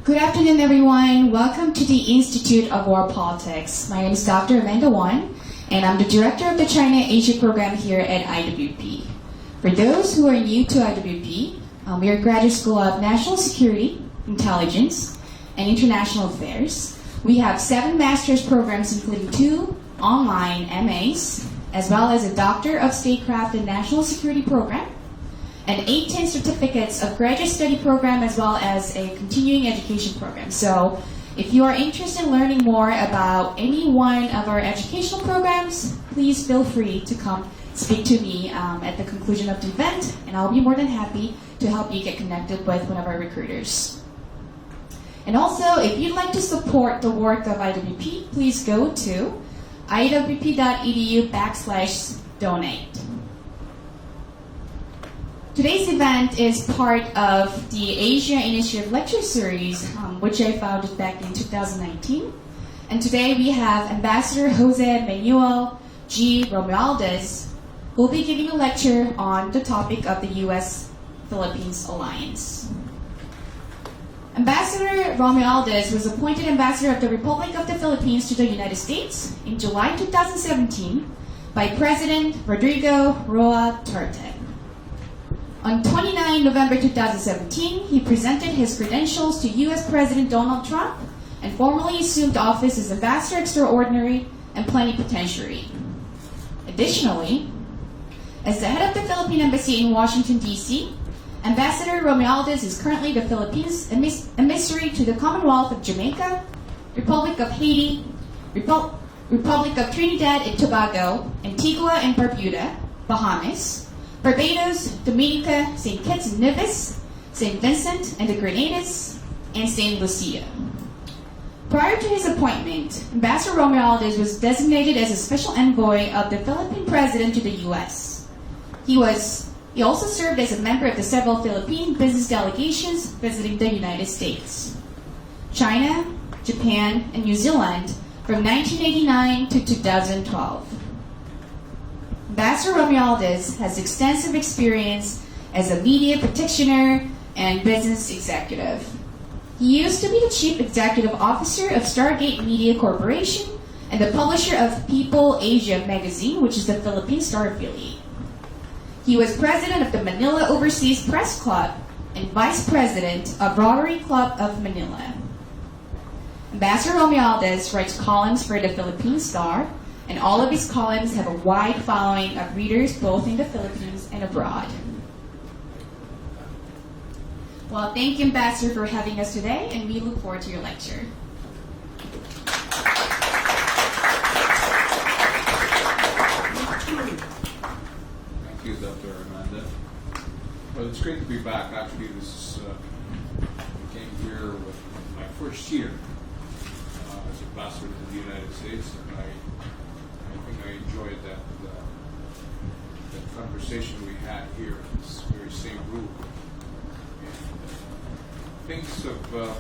Good afternoon, everyone. Welcome to the Institute of World Politics. My name is Dr. Amanda Wan, and I'm the director of the China-Asia program here at IWP. For those who are new to IWP, we are a graduate school of National Security, Intelligence, and International Affairs. We have 7 master's programs, including 2 online MAs, as well as a Doctor of Statecraft and National Security program, and 18 certificates of graduate study program, as well as a continuing education program. So if you are interested in learning more about any one of our educational programs, please feel free to come speak to me at the conclusion of the event, and I'll be more than happy to help you get connected with one of our recruiters. And also, if you'd like to support the work of IWP, please go to iwp.edu/donate. Today's event is part of the Asia Initiative Lecture Series, which I founded back in 2019. And today we have Ambassador Jose Manuel G. Romualdez, who will be giving a lecture on the topic of the U.S.-Philippines alliance. Ambassador Romualdez was appointed Ambassador of the Republic of the Philippines to the United States in July 2017 by President Rodrigo Roa Duterte. On 29 November 2017, he presented his credentials to U.S. President Donald Trump and formally assumed office as Ambassador Extraordinary and Plenipotentiary. Additionally, as the head of the Philippine Embassy in Washington, D.C., Ambassador Romualdez is currently the Philippines emissary to the Commonwealth of Jamaica, Republic of Haiti, Republic of Trinidad and Tobago, Antigua and Barbuda, Bahamas, Barbados, Dominica, St. Kitts and Nevis, St. Vincent and the Grenadines, and St. Lucia. Prior to his appointment, Ambassador Romualdez was designated as a special envoy of the Philippine President to the U.S. He also served as a member of the several Philippine business delegations visiting the United States, China, Japan, and New Zealand from 1989 to 2012. Ambassador Romualdez has extensive experience as a media practitioner and business executive. He used to be the Chief Executive Officer of Stargate Media Corporation and the publisher of People Asia magazine, which is the Philippine Star affiliate. He was president of the Manila Overseas Press Club and vice president of Rotary Club of Manila. Ambassador Romualdez writes columns for the Philippine Star, and all of his columns have a wide following of readers both in the Philippines and abroad. Well, thank you, Ambassador, for having us today, and we look forward to your lecture. Thank you, Dr. Amanda. Well, it's great to be back. Actually, I came here with my first year as ambassador to the United States, and I think I enjoyed that conversation we had here in this very same room. And things have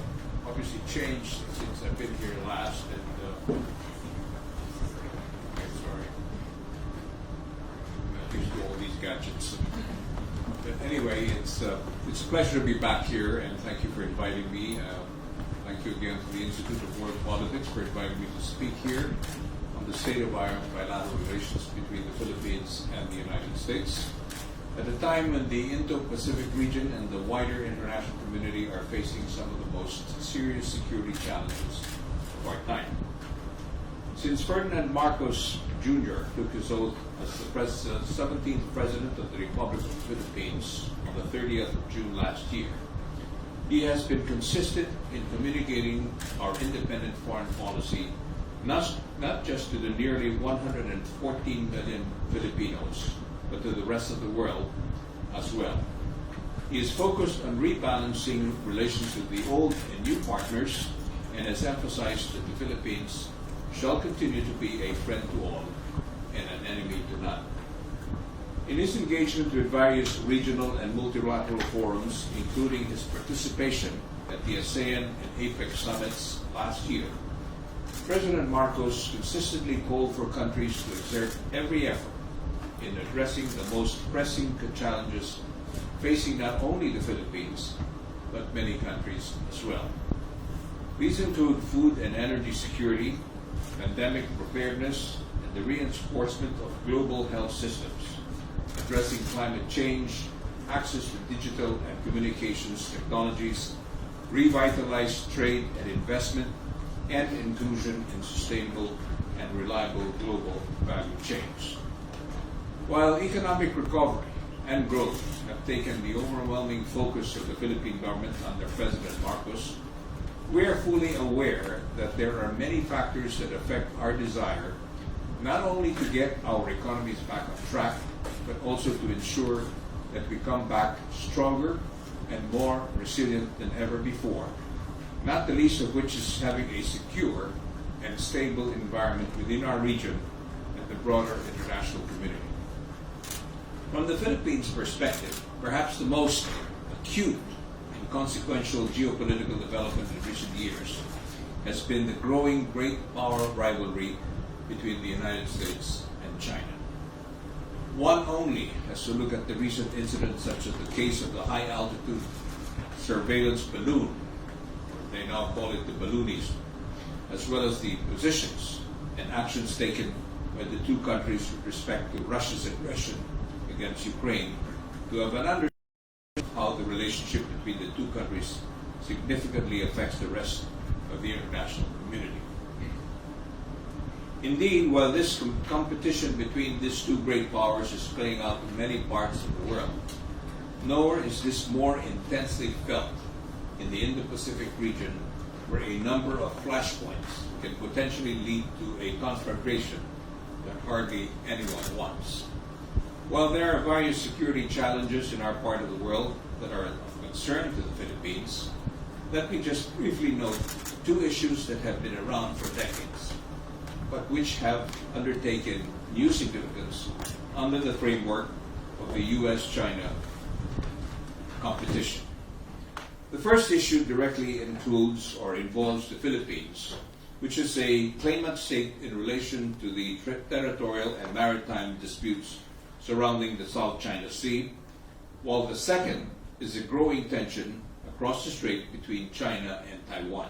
obviously changed since I've been here last. And sorry, I'm not used to all these gadgets. But anyway, it's a pleasure to be back here, and thank you for inviting me. Thank you again to the Institute of World Politics for inviting me to speak here on the state of bilateral relations between the Philippines and the United States at a time when the Indo-Pacific region and the wider international community are facing some of the most serious security challenges of our time. Since Ferdinand Marcos Jr. took his oath as the 17th President of the Republic of the Philippines on the 30th of June last year, he has been consistent in communicating our independent foreign policy not just to the nearly 114 million Filipinos, but to the rest of the world as well. He is focused on rebalancing relations with the old and new partners, and has emphasized that the Philippines shall continue to be a friend to all and an enemy to none. In his engagement with various regional and multilateral forums, including his participation at the ASEAN and APEC summits last year, President Marcos consistently called for countries to exert every effort in addressing the most pressing challenges facing not only the Philippines, but many countries as well. These include food and energy security, pandemic preparedness, and the reinforcement of global health systems, addressing climate change, access to digital and communications technologies, revitalize trade and investment, and inclusion in sustainable and reliable global value chains. While economic recovery and growth have taken the overwhelming focus of the Philippine government under President Marcos, we are fully aware that there are many factors that affect our desire not only to get our economies back on track, but also to ensure that we come back stronger and more resilient than ever before, not the least of which is having a secure and stable environment within our region and the broader international community. From the Philippines' perspective, perhaps the most acute and consequential geopolitical development in recent years has been the growing great power rivalry between the United States and China. One only has to look at the recent incidents, such as the case of the high-altitude surveillance balloon, they now call it the balloonies, as well as the positions and actions taken by the two countries with respect to Russia's aggression against Ukraine, to have an understanding of how the relationship between the two countries significantly affects the rest of the international community. Indeed, while this competition between these two great powers is playing out in many parts of the world, nowhere is this more intensely felt in the Indo-Pacific region, where a number of flashpoints can potentially lead to a conflagration that hardly anyone wants. While there are various security challenges in our part of the world that are of concern to the Philippines, let me just briefly note two issues that have been around for decades, but which have undertaken new significance under the framework of the U.S.-China competition. The first issue directly includes or involves the Philippines, which is a claimant state in relation to the territorial and maritime disputes surrounding the South China Sea, while the second is a growing tension across the strait between China and Taiwan.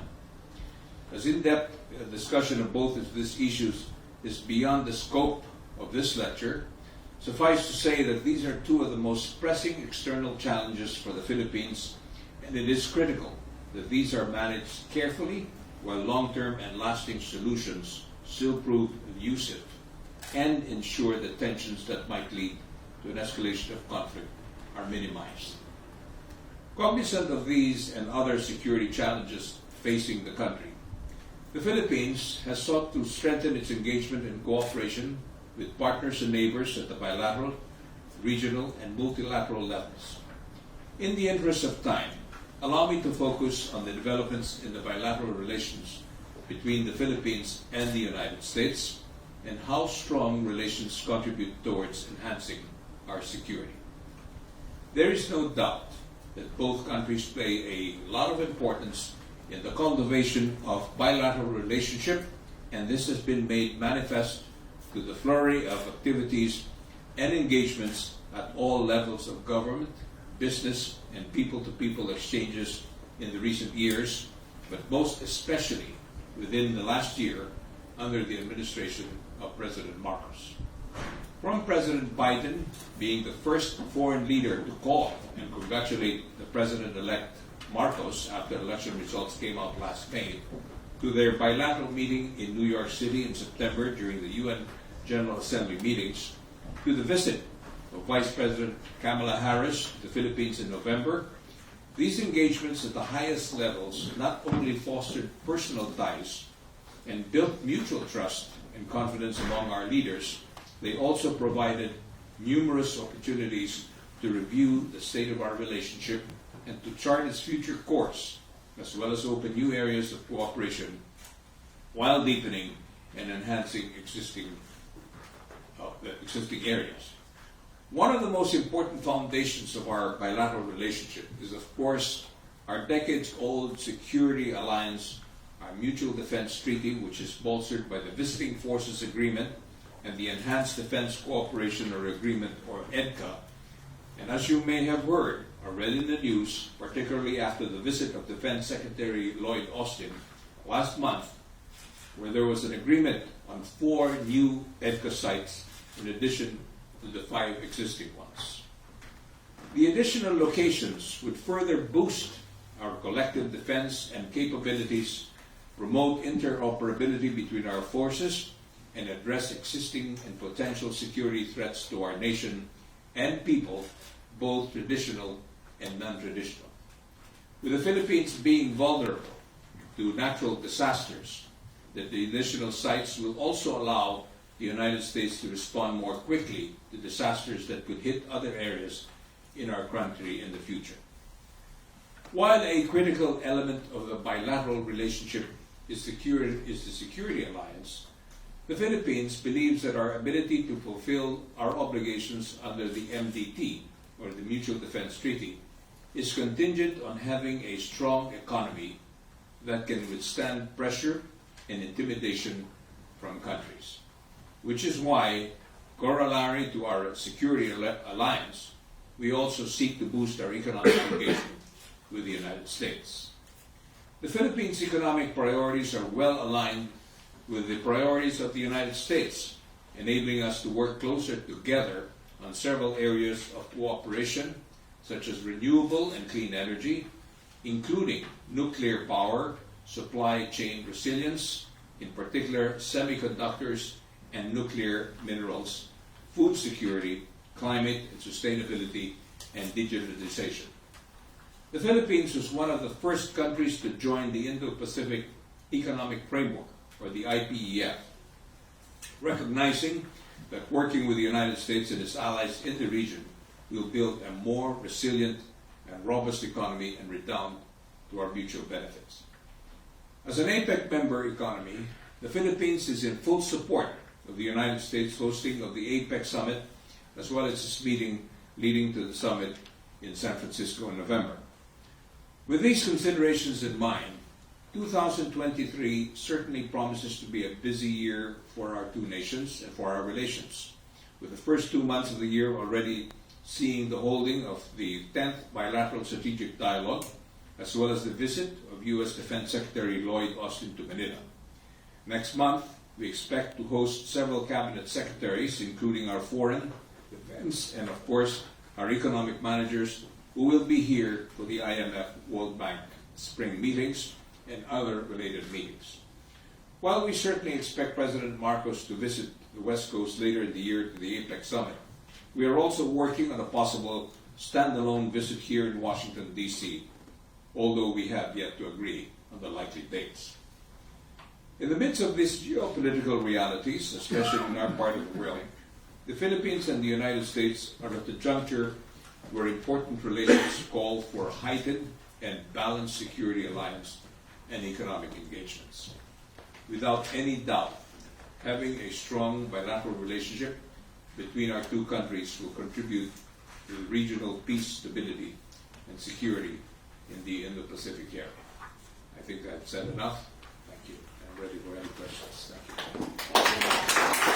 As in-depth discussion of both of these issues is beyond the scope of this lecture, suffice to say that these are two of the most pressing external challenges for the Philippines, and it is critical that these are managed carefully while long-term and lasting solutions still prove elusive and ensure that tensions that might lead to an escalation of conflict are minimized. Cognizant of these and other security challenges facing the country, the Philippines has sought to strengthen its engagement and cooperation with partners and neighbors at the bilateral, regional, and multilateral levels. In the interest of time, allow me to focus on the developments in the bilateral relations between the Philippines and the United States and how strong relations contribute towards enhancing our security. There is no doubt that both countries play a lot of importance in the cultivation of bilateral relationship, and this has been made manifest through the flurry of activities and engagements at all levels of government, business, and people-to-people exchanges in the recent years, but most especially within the last year under the administration of President Marcos. From President Biden being the first foreign leader to call and congratulate the President-elect Marcos after election results came out last May, to their bilateral meeting in New York City in September during the UN General Assembly meetings, to the visit of Vice President Kamala Harris to the Philippines in November, these engagements at the highest levels not only fostered personal ties and built mutual trust and confidence among our leaders, they also provided numerous opportunities to review the state of our relationship and to chart its future course, as well as open new areas of cooperation while deepening and enhancing existing areas. One of the most important foundations of our bilateral relationship is, of course, our decades-old security alliance, our Mutual Defense Treaty, which is bolstered by the Visiting Forces Agreement and the Enhanced Defense Cooperation or Agreement, or EDCA. And as you may have heard or read in the news, particularly after the visit of Defense Secretary Lloyd Austin last month, where there was an agreement on 4 new EDCA sites in addition to the 5 existing ones. The additional locations would further boost our collective defense and capabilities, promote interoperability between our forces, and address existing and potential security threats to our nation and people, both traditional and non-traditional. With the Philippines being vulnerable to natural disasters, that the additional sites will also allow the United States to respond more quickly to disasters that could hit other areas in our country in the future. While a critical element of the bilateral relationship is the security alliance, the Philippines believes that our ability to fulfill our obligations under the MDT, or the Mutual Defense Treaty, is contingent on having a strong economy that can withstand pressure and intimidation from countries. Which is why, corollary to our security alliance, we also seek to boost our economic engagement with the United States. The Philippines' economic priorities are well aligned with the priorities of the United States, enabling us to work closer together on several areas of cooperation, such as renewable and clean energy, including nuclear power, supply chain resilience, in particular semiconductors and nuclear minerals, food security, climate and sustainability, and digitalization. The Philippines was one of the first countries to join the Indo-Pacific Economic Framework, or the IPEF, recognizing that working with the United States and its allies in the region will build a more resilient and robust economy and redound to our mutual benefits. As an APEC member economy, the Philippines is in full support of the United States hosting of the APEC summit, as well as its meeting leading to the summit in San Francisco in November. With these considerations in mind, 2023 certainly promises to be a busy year for our two nations and for our relations, with the first 2 months of the year already seeing the holding of the 10th Bilateral Strategic Dialogue, as well as the visit of U.S. Defense Secretary Lloyd Austin to Manila. Next month, we expect to host several cabinet secretaries, including our foreign, defense, and of course, our economic managers, who will be here for the IMF World Bank spring meetings and other related meetings. While we certainly expect President Marcos to visit the West Coast later in the year to the APEC summit, we are also working on a possible standalone visit here in Washington, D.C., although we have yet to agree on the likely dates. In the midst of these geopolitical realities, especially in our part of the world, the Philippines and the United States are at the juncture where important relations call for heightened and balanced security alliance and economic engagements. Without any doubt, having a strong bilateral relationship between our two countries will contribute to the regional peace, stability, and security in the Indo-Pacific area. I think I've said enough. Thank you. I'm ready for any questions. Thank you.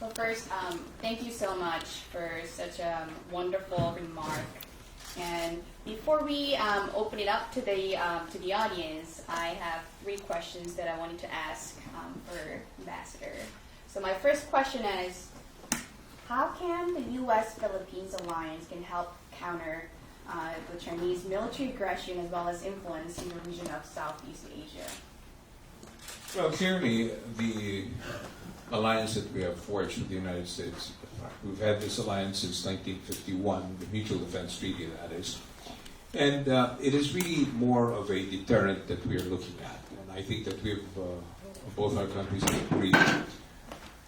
Well, first, thank you so much for such a wonderful remark. And before we open it up to the audience, I have 3 questions that I wanted to ask for Ambassador. So my first question is, how can the U.S.-Philippines alliance can help counter the Chinese military aggression as well as influence in the region of Southeast Asia? Well, clearly, the alliance that we have forged with the United States, we've had this alliance since 1951, the Mutual Defense Treaty, that is. And it is really more of a deterrent that we are looking at. And I think that we've, both our countries have agreed.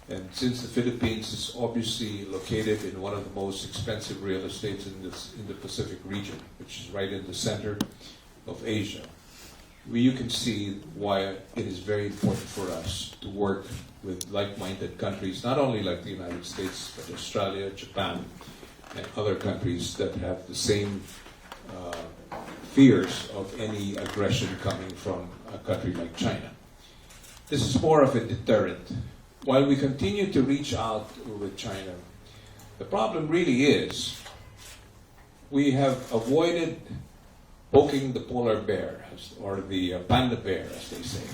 And since the Philippines is obviously located in one of the most expensive real estates in the Pacific region, which is right in the center of Asia, you can see why it is very important for us to work with like-minded countries, not only like the United States, but Australia, Japan, and other countries that have the same fears of any aggression coming from a country like China. This is more of a deterrent. While we continue to reach out with China, the problem really is we have avoided poking the polar bear, or the panda bear, as they say.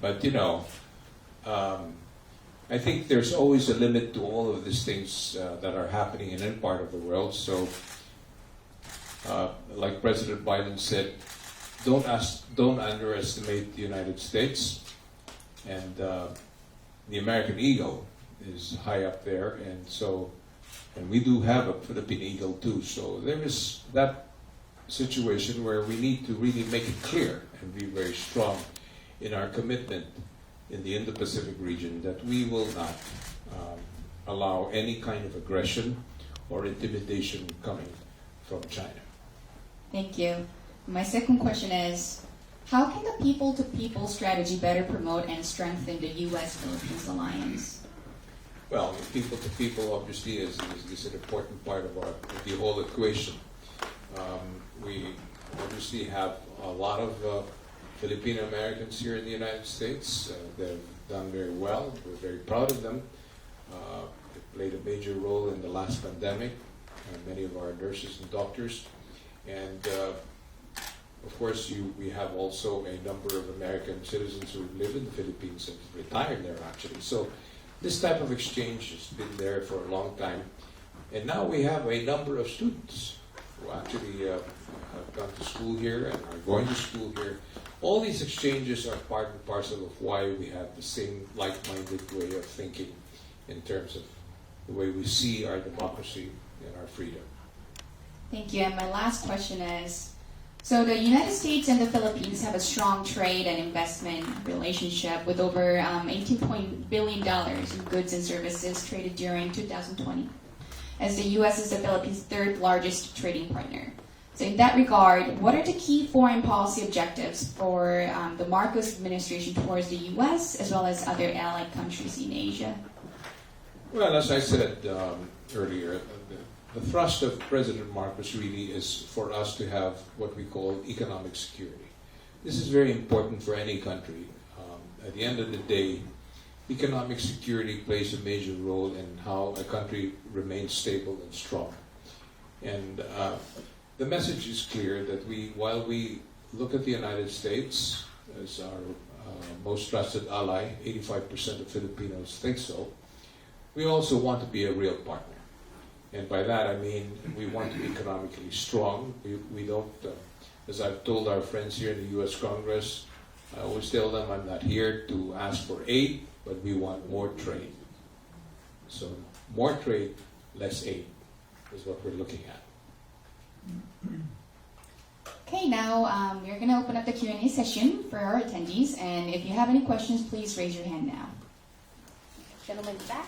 But, you know, I think there's always a limit to all of these things that are happening in any part of the world. So, like President Biden said, don't underestimate the United States. And the American eagle is high up there, and we do have a Philippine eagle too. So there is that situation where we need to really make it clear and be very strong in our commitment in the Indo-Pacific region that we will not allow any kind of aggression or intimidation coming from China. Thank you. My second question is, how can the people-to-people strategy better promote and strengthen the U.S.-Philippines alliance? Well, people-to-people obviously is an important part of the whole equation. We obviously have a lot of Filipino Americans here in the United States. They've done very well. We're very proud of them. They played a major role in the last pandemic. Many of our nurses and doctors. And of course, we have also a number of American citizens who live in the Philippines and retired there, actually. So this type of exchange has been there for a long time. And now we have a number of students who actually have gone to school here and are going to school here. All these exchanges are part and parcel of why we have the same like-minded way of thinking in terms of the way we see our democracy and our freedom. Thank you. And my last question is, so the United States and the Philippines have a strong trade and investment relationship with over $18 billion in goods and services traded during 2020, as the U.S. is the Philippines' third largest trading partner. So in that regard, what are the key foreign policy objectives for the Marcos administration towards the U.S. as well as other allied countries in Asia? Well, as I said earlier, the thrust of President Marcos really is for us to have what we call economic security. This is very important for any country. At the end of the day, economic security plays a major role in how a country remains stable and strong. And the message is clear that while we look at the United States as our most trusted ally, 85% of Filipinos think so, we also want to be a real partner. And by that I mean we want to be economically strong. We don't, as I've told our friends here in the U.S. Congress, I always tell them I'm not here to ask for aid, but we want more trade. So more trade, less aid is what we're looking at. Okay, now we're going to open up the Q&A session for our attendees, and if you have any questions, please raise your hand now. Gentleman in the back.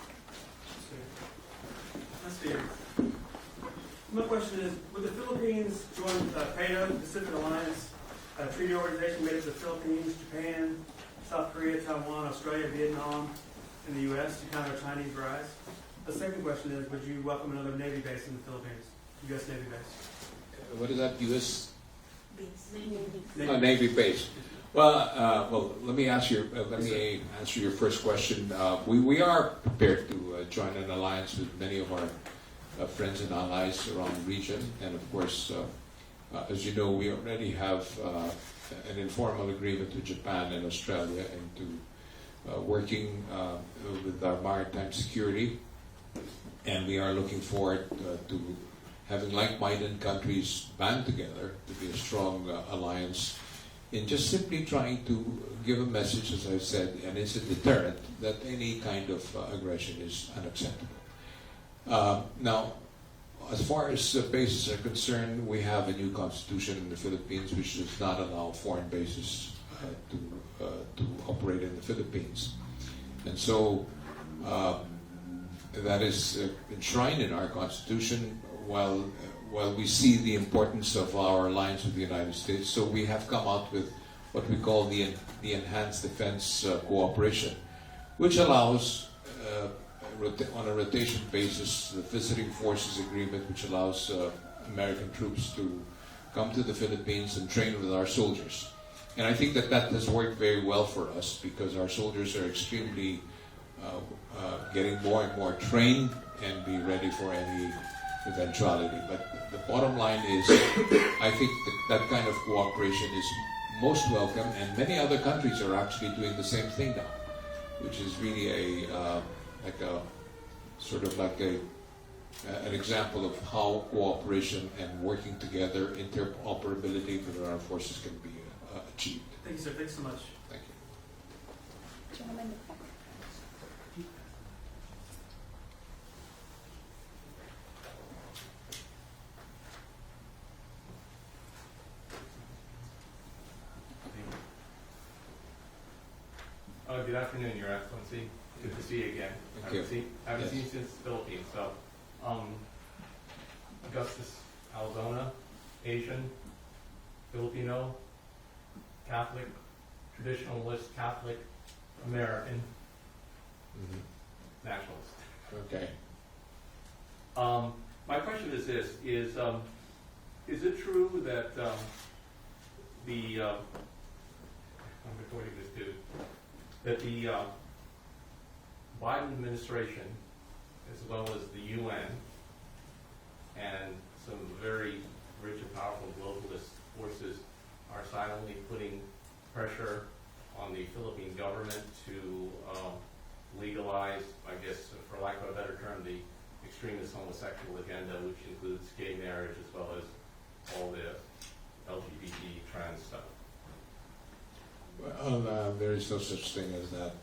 My question is, would the Philippines join PATO, Pacific Alliance, a treaty organization made up of the Philippines, Japan, South Korea, Taiwan, Australia, Vietnam, and the U.S. to counter Chinese rise? The second question is, would you welcome another Navy base in the Philippines, U.S. Navy base? What is that, U.S. Navy. Navy base? Well, let me answer your first question. We are prepared to join an alliance with many of our friends and allies around the region, and of course, as you know, we already have an informal agreement with Japan and Australia into working with our maritime security, and we are looking forward to having like-minded countries band together to be a strong alliance in just simply trying to give a message, as I've said, and it's a deterrent that any kind of aggression is unacceptable. Now, as far as bases are concerned, we have a new constitution in the Philippines which does not allow foreign bases to operate in the Philippines. And so that is enshrined in our constitution while we see the importance of our alliance with the United States. So we have come out with what we call the Enhanced Defense Cooperation, which allows on a rotation basis, the Visiting Forces Agreement, which allows American troops to come to the Philippines and train with our soldiers. And I think that that has worked very well for us because our soldiers are extremely getting more and more trained and be ready for any eventuality. But the bottom line is, I think that kind of cooperation is most welcome, and many other countries are actually doing the same thing now, which is really an example of how cooperation and working together, interoperability with our forces can be achieved. Thank you, sir. Thanks so much. Thank you. Gentlemen. Good afternoon, Your Excellency. Good to see you again. Thank you. Haven't Yes. seen you since the Philippines. So, Augustus Alzona, Asian, Filipino, Catholic, traditionalist, Catholic, American, nationalist. Okay. My question is this: is it true that I'm recording this dude, that the Biden administration, as well as the UN, and some very rich and powerful globalist forces are silently putting pressure on the Philippine government to legalize, I guess, for lack of a better term, the extremist homosexual agenda, which includes gay marriage as well as all the LGBT trans stuff? Well, there is no such thing as that.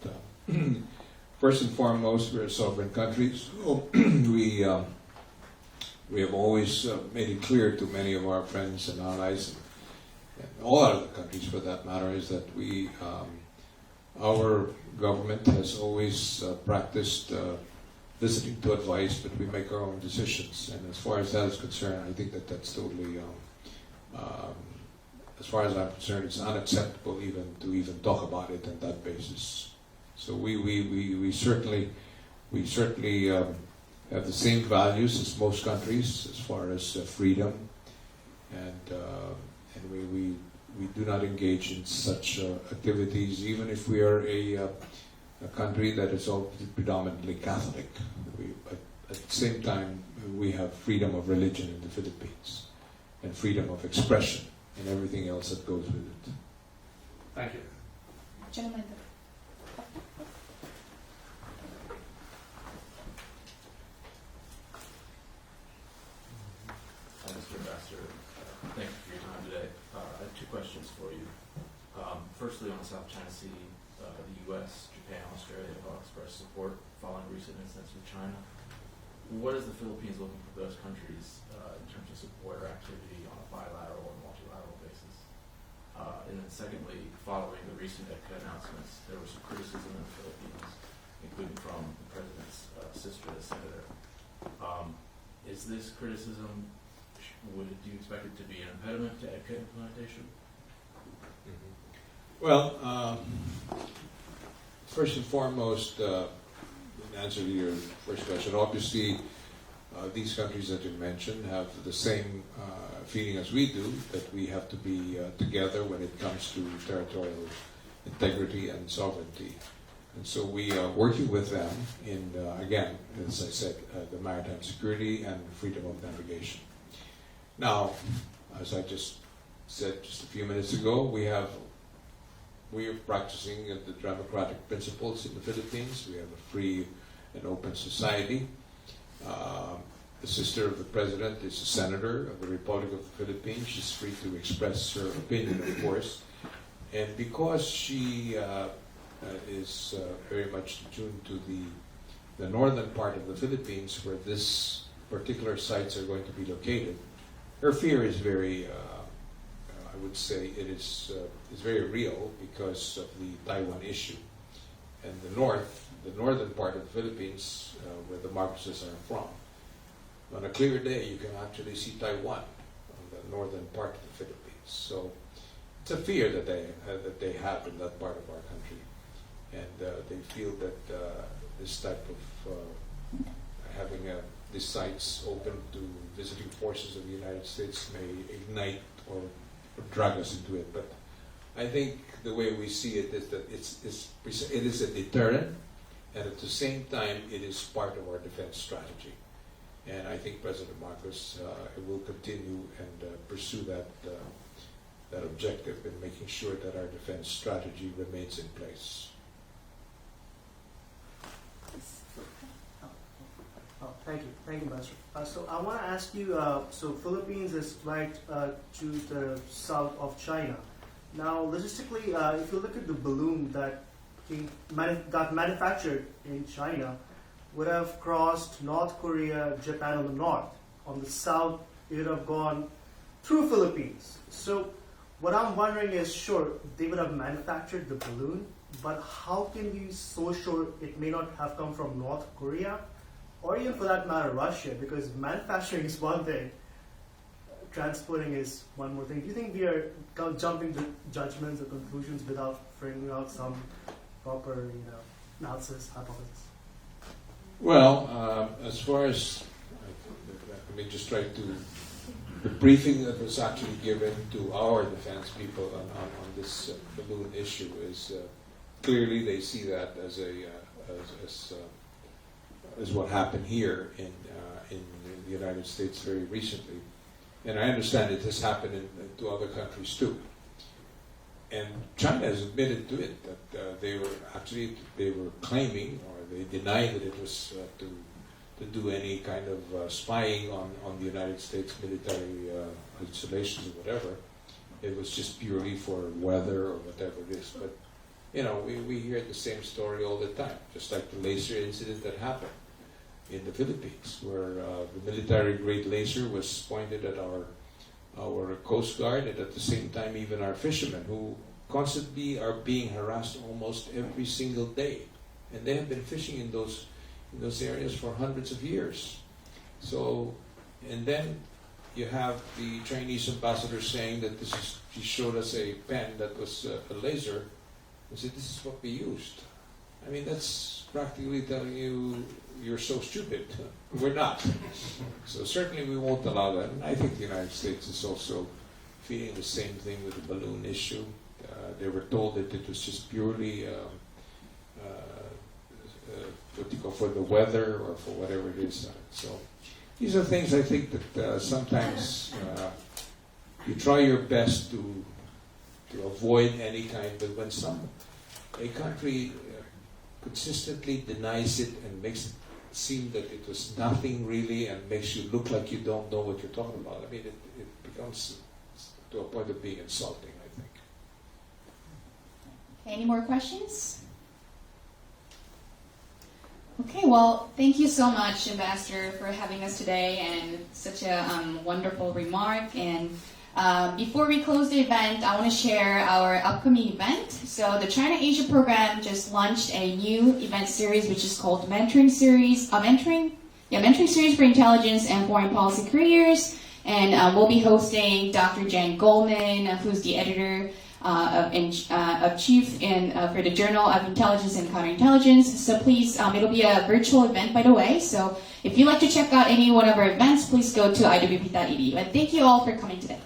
First and foremost, we're a sovereign country, so we have always made it clear to many of our friends and allies, and all other countries for that matter, is that our government has always practiced listening to advice, but we make our own decisions. And as far as that is concerned, I think that that's totally, as far as I'm concerned, it's unacceptable to talk about it on that basis. So we certainly have the same values as most countries as far as freedom, and we do not engage in such activities, even if we are a country that is all predominantly Catholic. But at the same time, we have freedom of religion in the Philippines, and freedom of expression, and everything else that goes with it. Thank you. Gentlemen. Mr. Ambassador, thank you for your time today. I have two questions for you. Firstly, on the South China Sea, the U.S., Japan, Australia have all expressed support following recent incidents with China. What is the Philippines looking for those countries in terms of support or activity on a bilateral or multilateral basis? And then secondly, following the recent EDCA announcements, there was some criticism in the Philippines, including from the President's sister, the Senator. Is this criticism, do you expect it to be an impediment to EDCA implementation? Well, first and foremost, in answer to your first question, obviously these countries that you mentioned have the same feeling as we do, that we have to be together when it comes to territorial integrity and sovereignty. And so we are working with them in, again, as I said, the maritime security and freedom of navigation. Now, as I just said just a few minutes ago, we are practicing the democratic principles in the Philippines. We have a free and open society. The sister of the president is a senator of the Republic of the Philippines. She's free to express her opinion, of course. And because she is very much tuned to the northern part of the Philippines, where this particular sites are going to be located, her fear is very, I would say, it is very real because of the Taiwan issue. And the northern part of the Philippines, where the Marcoses are from, on a clear day you can actually see Taiwan on the northern part of the Philippines. So it's a fear that they have in that part of our country, and they feel that this type of having these sites open to visiting forces of the United States may ignite or drag us into it. But I think the way we see it is that it is a deterrent, and at the same time, it is part of our defense strategy. And I think President Marcos will continue and pursue that objective in making sure that our defense strategy remains in place. Thank you, Master. So I want to ask you, so Philippines is right to the south of China. Now, logistically, if you look at the balloon that got manufactured in China, would have crossed North Korea, Japan on the north. On the south, it would have gone through Philippines. So what I'm wondering is, sure, they would have manufactured the balloon, but how can we be so sure it may not have come from North Korea? Or even for that matter, Russia, because manufacturing is one thing, transporting is one more thing. Do you think we are jumping to judgments or conclusions without figuring out some proper, analysis, hypothesis? Well, as far as, let me just try to, the briefing that was actually given to our defense people on this balloon issue is clearly they see that as what happened here in the United States very recently. And I understand it has happened to other countries too. And China has admitted to it that they were claiming, or they denied that it was to do any kind of spying on the United States military installations or whatever. It was just purely for weather or whatever it is. But we hear the same story all the time, just like the laser incident that happened in the Philippines, where the military-grade laser was pointed at our Coast Guard, and at the same time even our fishermen, who constantly are being harassed almost every single day. And they have been fishing in those areas for hundreds of years. So, and then you have the Chinese ambassador saying that he showed us a pen that was a laser, and said, this is what we used. I mean, that's practically telling you you're so stupid. We're not. So certainly we won't allow that. And I think the United States is also feeling the same thing with the balloon issue. They were told that it was just purely for the weather or for whatever it is. So these are things I think that sometimes you try your best to avoid any kind, but when a country consistently denies it and makes it seem that it was nothing really and makes you look like you don't know what you're talking about, I mean, it becomes to a point of being insulting, I think. Any more questions? Okay, well, thank you so much, Ambassador, for having us today and such a wonderful remark. And before we close the event, I want to share our upcoming event. So the China-Asia program just launched a new event series, which is called Mentoring Series for Intelligence and Foreign Policy Careers. And we'll be hosting Dr. Jen Goldman, who's the editor of chief for the Journal of Intelligence and Counterintelligence. So please, it'll be a virtual event, by the way. So if you'd like to check out any one of our events, please go to iwp.edu. And thank you all for coming today.